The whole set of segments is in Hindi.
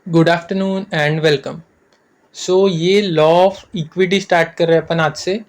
Good afternoon and welcome. So ये लॉ ऑफ इक्विटी स्टार्ट कर रहे हैं अपन आज से।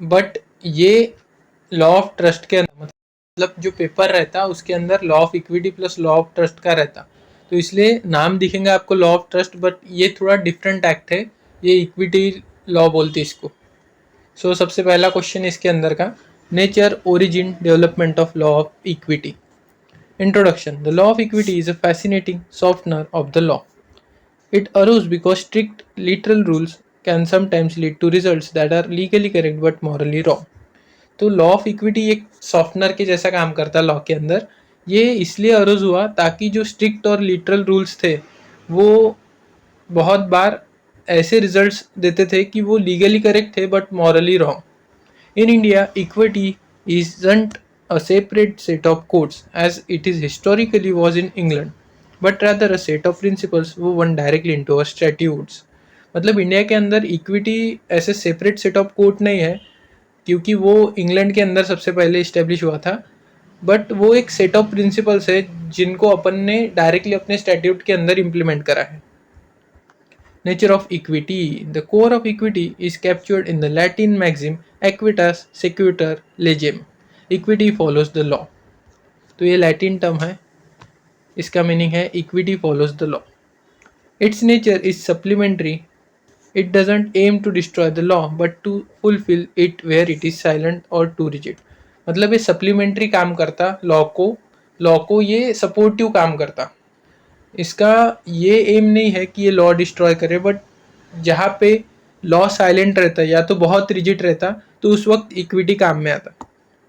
बट ये लॉ ऑफ ट्रस्ट के अंदर मतलब जो पेपर रहता है उसके अंदर law of equity plus law of trust का रहता। तो इसलिए नाम दिखेंगे आपको लॉ ऑफ ट्रस्ट, बट ये थोड़ा डिफरेंट एक्ट है। ये इक्विटी लॉ बोलते हैं इसको। सो सबसे पहला क्वेश्चन इसके अंदर का, nature, origin, development of law of equity. Introduction. The law of equity is a fascinating softener of the law. It arose because strict literal rules can sometimes lead to results that are legally correct but morally wrong. तो लॉ ऑफ इक्विटी एक सॉफ्टनर के जैसा काम करता है लॉ के अंदर। ये इसलिए अरोज हुआ ताकि जो स्ट्रिक्ट और लिटरल रूल्स थे वो बहुत बार ऐसे रिजल्ट्स देते थे कि वो लीगली करेक्ट थे but morally wrong. In India, equity isn't a separate set of codes as it is historically was in England, but rather a set of principles woven directly into our statutes. मतलब इंडिया के अंदर इक्विटी ऐसे सेपरेट सेट ऑफ कोड नहीं है क्योंकि वो इंग्लैंड के अंदर सबसे पहले इस्टेब्लिश हुआ था. बट वो एक सेट ऑफ प्रिंसिपल्स है जिनको अपन ने डायरेक्टली अपने स्टैट्यूट के अंदर इम्प्लीमेंट करा है. Nature of equity. The core of equity is captured in the Latin maxim equitas sequitur legem. Equity follows the law. तो ये लैटिन टर्म है, इसका मीनिंग है equity follows the law. Its nature is supplementary. It doesn't aim to destroy the law but to fulfil it where it is silent or too rigid. मतलब ये सप्लीमेंट्री काम करता लॉ को ये सपोर्टिव काम करता. इसका ये एम नहीं है कि ये लॉ डिस्ट्रॉय करे, बट जहाँ पे लॉ साइलेंट रहता है या तो बहुत रिजिड रहता तो उस वक्त इक्विटी काम में आता.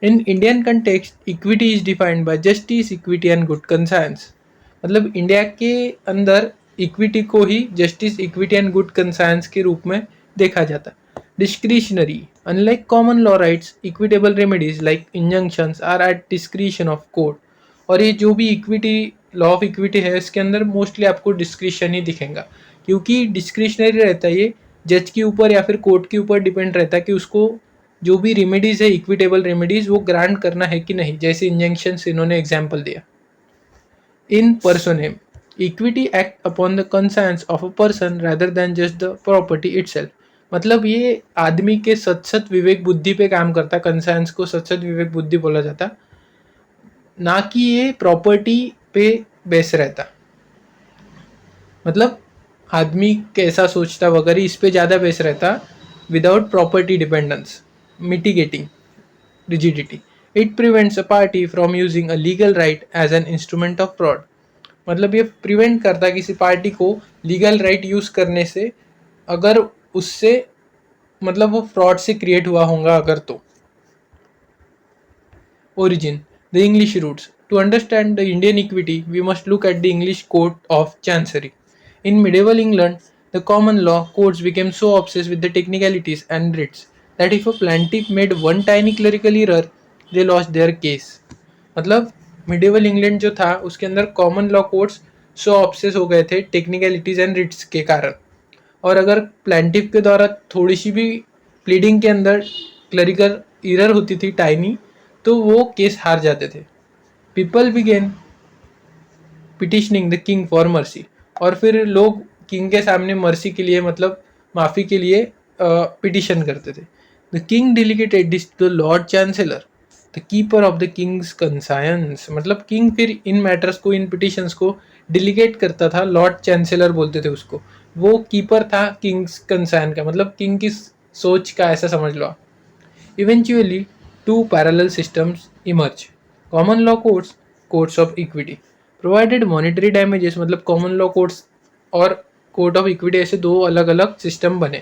In Indian context equity is defined by justice, equity and good conscience. मतलब इंडिया के अंदर इक्विटी को ही justice, equity and good conscience के रूप में देखा जाता. Discretionary. Unlike common law rights, equitable remedies like injunctions are at discretion of court. और ये जो भी इक्विटी लॉ ऑफ इक्विटी है इसके अंदर मोस्टली आपको डिस्क्रिशन ही दिखेगा क्योंकि डिस्क्रिशनरी रहता है. ये जज के ऊपर या फिर कोर्ट के ऊपर डिपेंड रहता है कि उसको जो भी रेमेडीज है, इक्विटेबल रेमेडीज, वो ग्रांट करना है कि नहीं. जैसे इंजंक्शंस इन्होंने एग्जाम्पल दिया. In personam. Equity act upon the conscience of a person rather than just the property itself. मतलब ये आदमी के सत विवेक बुद्धि पे काम करता. कंसायंस को सत विवेक बुद्धि बोला जाता, ना कि ये प्रॉपर्टी पे बेस रहता. मतलब आदमी कैसा सोचता वगैरह इस पे ज़्यादा बेस रहता without property dependence. Mitigating rigidity. It prevents a party from using a legal right as an instrument of fraud. मतलब ये प्रिवेंट करता किसी पार्टी को लीगल राइट यूज़ करने से अगर उससे मतलब वो फ्रॉड से क्रिएट हुआ होगा अगर तो. Origin. The English roots. To understand the Indian equity, we must look at the English Court of Chancery. In medieval England, the common law courts became so obsessed with the technicalities and writs that if a plaintiff made one tiny clerical error, they lost their case. मतलब मिडिवल इंग्लैंड जो था उसके अंदर कॉमन लॉ कोर्ट्स सो ऑब्सेस हो गए थे टेक्निकलिटीज एंड रिट्स के कारण. और अगर प्लेंटिफ के द्वारा थोड़ी सी भी प्लीडिंग के अंदर क्लरिकल एरर होती थी टाइनी, तो वो केस हार जाते थे. People begin petitioning the king for mercy. और फिर लोग किंग के सामने मर्सी के लिए मतलब माफ़ी के लिए पिटिशन करते थे. The king delegated this to the lord chancellor, the keeper of the king's conscience. मतलब किंग फिर इन मैटर्स को, इन पिटिशंस को डिलीगेट करता था. लॉर्ड चांसलर बोलते थे उसको. वो कीपर था किंग्स कंसायन का, मतलब किंग की सोच का ऐसा समझ लो. Eventually two parallel systems emerge. Common law courts, courts of equity, provided monetary damages. मतलब कॉमन लॉ कोर्ट्स और कोर्ट ऑफ इक्विटी ऐसे दो अलग अलग सिस्टम बने.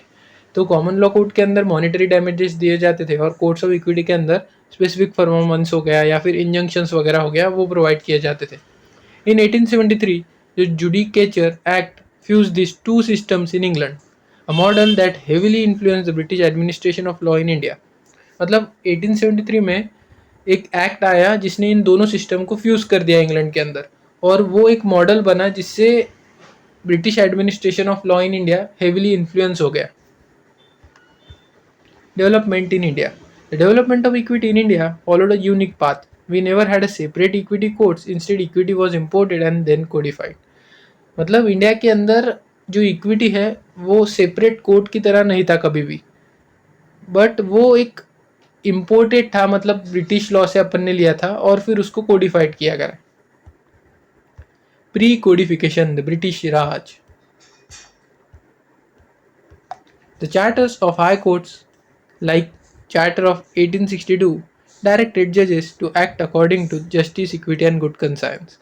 तो कॉमन लॉ कोर्ट के अंदर मॉनेटरी डैमेजेस दिए जाते थे और कोर्ट्स ऑफ इक्विटी के अंदर स्पेसिफिक परफॉर्मेंस हो गया या फिर इंजंक्शंस वगैरह हो गया वो प्रोवाइड किए जाते थे. इन 1873 the Judicature Act fused these two systems in England, a model that heavily influenced the British administration of law in India. मतलब 1873 में एक एक्ट आया जिसने इन दोनों सिस्टम को फ्यूज कर दिया इंग्लैंड के अंदर, और वो एक मॉडल बना जिससे British administration of law in India heavily influence हो गया. Development in India. The development of equity in India followed a unique path. We never had a separate equity courts. Instead, equity was imported and then codified. मतलब इंडिया के अंदर जो इक्विटी है वो सेपरेट कोर्ट की तरह नहीं था कभी भी, बट वो एक इम्पोर्टेड था, मतलब ब्रिटिश लॉ से अपन ने लिया था और फिर उसको कोडिफाइड किया गया। Pre codification, the British Raj. The charters of high courts, like Charter of 1862, directed judges to act according to justice, equity and good conscience.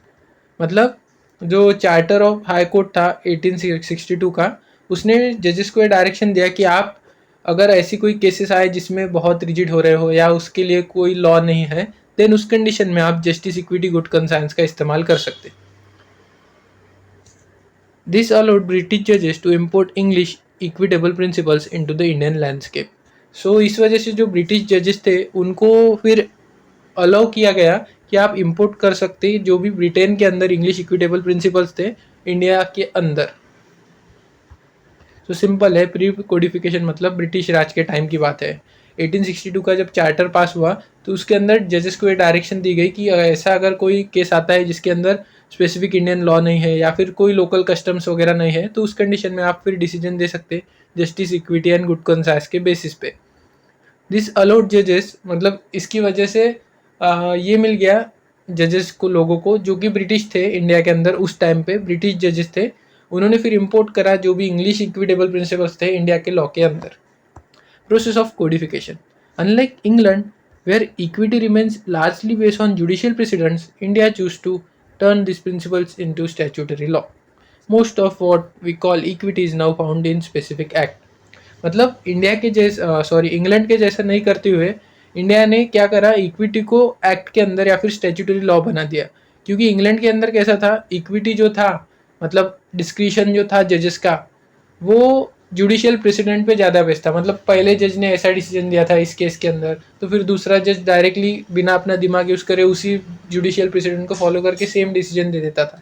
मतलब जो चार्टर ऑफ हाई कोर्ट था 1862 का, उसने जजेस को ये डायरेक्शन दिया कि आप अगर ऐसी कोई केसेस आए जिसमें बहुत रिजिड हो रहे हो या उसके लिए कोई लॉ नहीं है, देन उस कंडीशन में आप जस्टिस, इक्विटी, गुड कंसाइंस का इस्तेमाल कर सकते। This allowed British judges to import English equitable principles into the Indian landscape. So इस वजह से जो ब्रिटिश जजेस थे उनको फिर अलाउ किया गया कि आप इंपोर्ट कर सकते जो भी ब्रिटेन के अंदर इंग्लिश इक्विटेबल प्रिंसिपल्स थे इंडिया के अंदर। तो सिंपल है, प्री कोडिफिकेशन मतलब ब्रिटिश राज के टाइम की बात है। 1862 का जब चार्टर पास हुआ तो उसके अंदर जजेस को ये डायरेक्शन दी गई कि ऐसा अगर कोई केस आता है जिसके अंदर स्पेसिफिक इंडियन लॉ नहीं है या फिर कोई लोकल कस्टम्स वगैरह नहीं है, तो उस कंडीशन में आप फिर डिसीजन दे सकते justice, equity and good conscience के बेसिस पे। दिस अलाउड जजेस, मतलब इसकी वजह से ये मिल गया जजेस को, लोगों को जो कि ब्रिटिश थे इंडिया के अंदर उस टाइम पे, ब्रिटिश जजेस थे, उन्होंने फिर इंपोर्ट करा जो भी इंग्लिश इक्विटेबल प्रिंसिपल्स थे इंडिया के लॉ के अंदर। Process of codification. Unlike England where equity remains largely based on judicial precedents, India chose to turn these principles into statutory law. Most of what we call equity is now found in specific act. मतलब इंडिया के जैसे इंग्लैंड के जैसा नहीं करते हुए इंडिया ने क्या करा, इक्विटी को एक्ट के अंदर या फिर स्टैट्यूटरी लॉ बना दिया। क्योंकि इंग्लैंड के अंदर कैसा था, इक्विटी जो था मतलब डिस्क्रिशन जो था जजेस का, वो जुडिशियल प्रेसिडेंट पे ज़्यादा बेस्ड था। मतलब पहले जज ने ऐसा डिसीजन दिया था इस केस के अंदर, तो फिर दूसरा जज डायरेक्टली बिना अपना दिमाग यूज़ करे उसी जुडिशियल प्रेसिडेंट को फॉलो करके सेम डिसीजन दे देता था।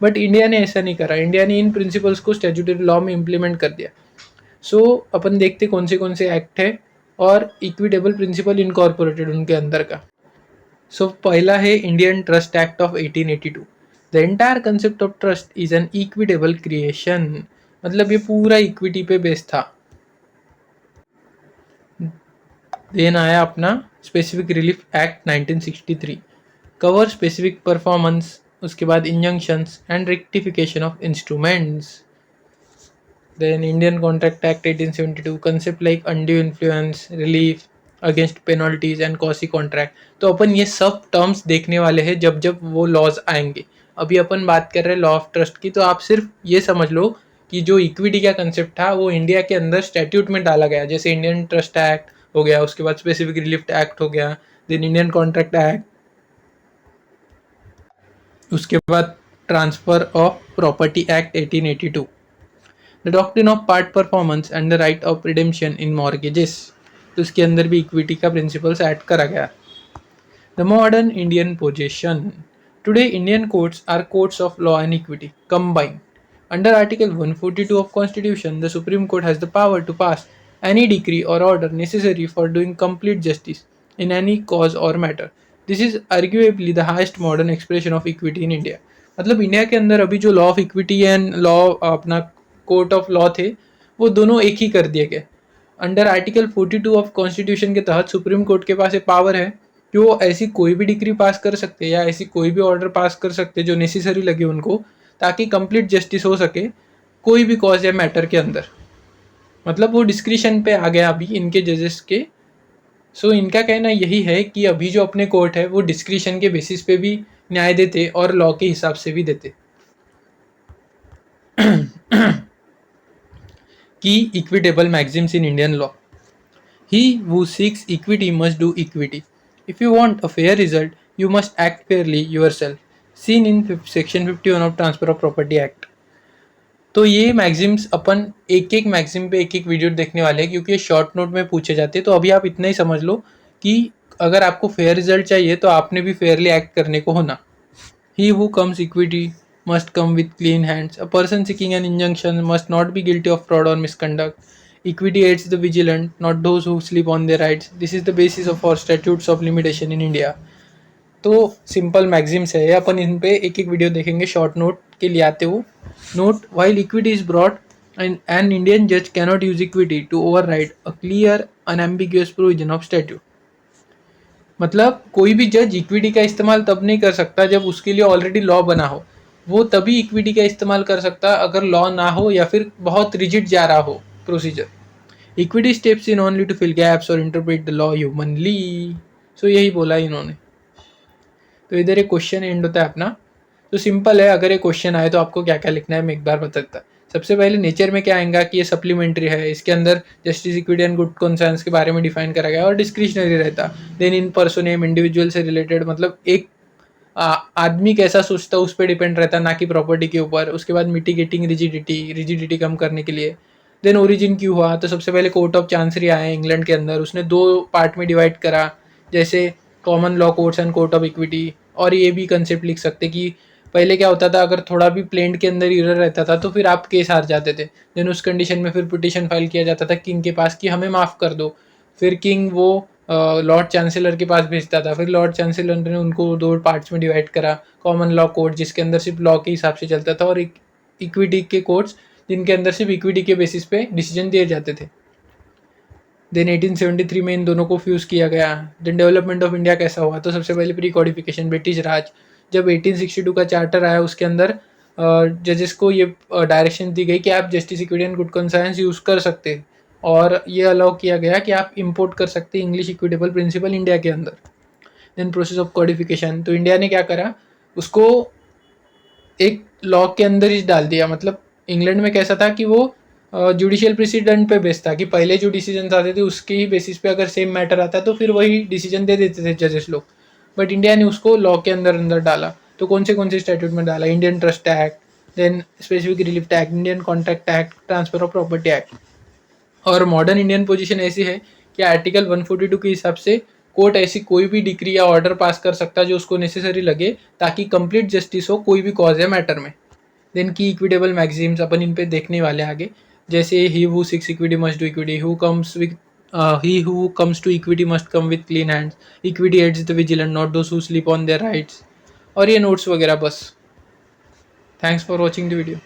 बट इंडिया ने ऐसा नहीं करा, इंडिया ने इन प्रिंसिपल्स को स्टैट्यूटरी लॉ में इम्प्लीमेंट कर दिया। सो अपन देखते कौन से एक्ट है और इक्विटेबल प्रिंसिपल इनकॉर्पोरेटेड उनके अंदर का। सो पहला है Indian trust act of 1882। The entire concept of trust is an equitable creation, मतलब ये पूरा इक्विटी पे बेस्ड था। देन आया अपना specific relief act 1963, cover specific performance, उसके बाद injunctions and rectification of instruments. Then Indian contract act 1872, concept like undue influence, relief against penalties and quasi contract. तो अपन ये सब टर्म्स देखने वाले हैं जब जब वो लॉज आएंगे। अभी अपन बात कर रहे हैं लॉ ऑफ ट्रस्ट की, तो आप सिर्फ ये समझ लो कि जो इक्विटी का कंसेप्ट था वो इंडिया के अंदर स्टैट्यूट में डाला गया, जैसे इंडियन ट्रस्ट एक्ट हो गया, उसके बाद स्पेसिफिक रिलीफ एक्ट हो गया, देन इंडियन कॉन्ट्रैक्ट एक्ट, उसके बाद transfer of property act 1882, the doctrine of part performance and the right of redemption in mortgages, तो उसके अंदर भी इक्विटी का प्रिंसिपल्स ऐड करा गया। The modern Indian position. Today Indian courts are courts of law and equity combined. Under Article 142 of Constitution, the Supreme Court has the power to pass any decree or order necessary for doing complete justice in any cause or matter. This is arguably the highest modern expression of equity in India. मतलब इंडिया के अंदर अभी जो law of equity and law अपना कोर्ट ऑफ लॉ थे वो दोनों एक ही कर दिए गए। अंडर आर्टिकल 42 ऑफ कॉन्स्टिट्यूशन के तहत सुप्रीम कोर्ट के पास ये पावर है कि वो ऐसी कोई भी डिग्री पास कर सकते या ऐसी कोई भी ऑर्डर पास कर सकते जो नेसेसरी लगे उनको, ताकि कंप्लीट जस्टिस हो सके कोई भी कॉज या मैटर के अंदर। मतलब वो डिस्क्रिशन पे आ गया अभी इनके जजेस के। सो इनका कहना यही है कि अभी जो अपने कोर्ट है वो डिस्क्रिशन के बेसिस पे भी न्याय देते और लॉ के हिसाब से भी देते। की equitable Maxim's in Indian law. He who seeks equity must do equity. If you want a fair result, you must act fairly yourself. Seen in section 51 of Transfer of Property Act. तो ये मैक्सिम्स अपन एक एक मैक्सिम पे एक एक वीडियो देखने वाले हैं क्योंकि ये शॉर्ट नोट में पूछे जाते हैं। तो अभी आप इतना ही समझ लो कि अगर आपको फेयर रिजल्ट चाहिए तो आपने भी फेयरली एक्ट करने को होना। He who comes equity must come with clean hands. A person seeking an injunction must not be guilty of fraud or misconduct. Equity aids the vigilant, not those who sleep on their rights. This is the basis of our statutes of limitation in India. तो सिंपल मैक्सिम्स है, अपन इन पे एक एक वीडियो देखेंगे शॉर्ट नोट के लिए आते हो। Note, while equity is broad and an Indian जज cannot use equity to override a clear unambiguous provision of statute. मतलब कोई भी जज इक्विटी का इस्तेमाल तब नहीं कर सकता जब उसके लिए ऑलरेडी लॉ बना हो। वो तभी इक्विटी का इस्तेमाल कर सकता अगर लॉ ना हो या फिर बहुत रिजिड जा रहा हो procedure. Equity steps in only to fill gaps और इंटरप्रेट द लॉ ह्यूमनली। सो यही बोला इन्होंने। तो इधर एक क्वेश्चन एंड होता है अपना। तो सिंपल है, अगर ये क्वेश्चन आए तो आपको क्या क्या लिखना है मैं एक बार बता देता। सबसे पहले नेचर में क्या आएगा कि ये सप्लीमेंट्री है, इसके अंदर justice, equity and good conscience के बारे में डिफाइन करा गया और डिस्क्रिशनरी रहता। देन इन पर्सोनेम, इंडिविजुअल से रिलेटेड, मतलब एक आदमी कैसा सोचता है उस पर डिपेंड रहता, ना कि प्रॉपर्टी के ऊपर। उसके बाद मिटिगेटिंग रिजिडिटी कम करने के लिए। देन ओरिजिन क्यों हुआ, तो सबसे पहले कोर्ट ऑफ चांसरी आया इंग्लैंड के अंदर, उसने 2 पार्ट में डिवाइड करा, जैसे common law courts and court of equity. और ये भी कंसेप्ट लिख सकते कि पहले क्या होता था, अगर थोड़ा भी प्लेंट के अंदर एरर रहता था तो फिर आप केस हार जाते थे। देन उस कंडीशन में फिर पिटिशन फाइल किया जाता था किंग के पास कि हमें माफ़ कर दो। फिर किंग वो लॉर्ड चांसलर के पास भेजता था, फिर लॉर्ड चांसलर ने उनको 2 पार्ट्स में डिवाइड करा। कॉमन लॉ कोर्ट जिसके अंदर सिर्फ लॉ के हिसाब से चलता था, और इक्विटी के कोर्ट्स जिनके अंदर सिर्फ इक्विटी के बेसिस पे डिसीजन दिए जाते थे। देन 1873 में इन दोनों को फ्यूज़ किया गया। देन डेवलपमेंट ऑफ इंडिया कैसा हुआ, तो सबसे पहले प्री कॉडिफिकेशन, ब्रिटिश राज। जब 1862 का चार्टर आया उसके अंदर जजेस को ये डायरेक्शन दी गई कि आप justice, equity and good conscience use कर सकते हैं, और ये अलाउ किया गया कि आप इंपोर्ट कर सकते हैं इंग्लिश इक्विटेबल प्रिंसिपल इंडिया के अंदर। देन प्रोसेस ऑफ कॉडिफिकेशन, तो इंडिया ने क्या करा, उसको एक लॉ के अंदर ही डाल दिया। मतलब इंग्लैंड में कैसा था कि वो जुडिशियल प्रेसिडेंट पे बेस्ड था कि पहले जो डिसीजन आते थे उसके ही बेसिस पे अगर सेम मैटर आता तो फिर वही डिसीजन दे देते थे जजेस लोग। बट इंडिया ने उसको लॉ के अंदर अंदर डाला। तो कौन से स्टैट्यूट में डाला, Indian trust act, then specific relief act, Indian contract act, transfer of property act. और मॉडर्न इंडियन पोजीशन ऐसी है कि आर्टिकल 142 के हिसाब से कोर्ट ऐसी कोई भी डिक्री या ऑर्डर पास कर सकता है जो उसको नेसेसरी लगे ताकि कंप्लीट जस्टिस हो कोई भी कॉज या मैटर में। देन की इक्विटेबल मैक्सिम्स अपन इन पे देखने वाले आगे, जैसे ही who seeks equity must do equity, who comes with he who comes to equity must come with clean hands, equity aids the vigilant not those who sleep on their rights, और ये नोट्स वगैरह बस। Thanks for watching the video.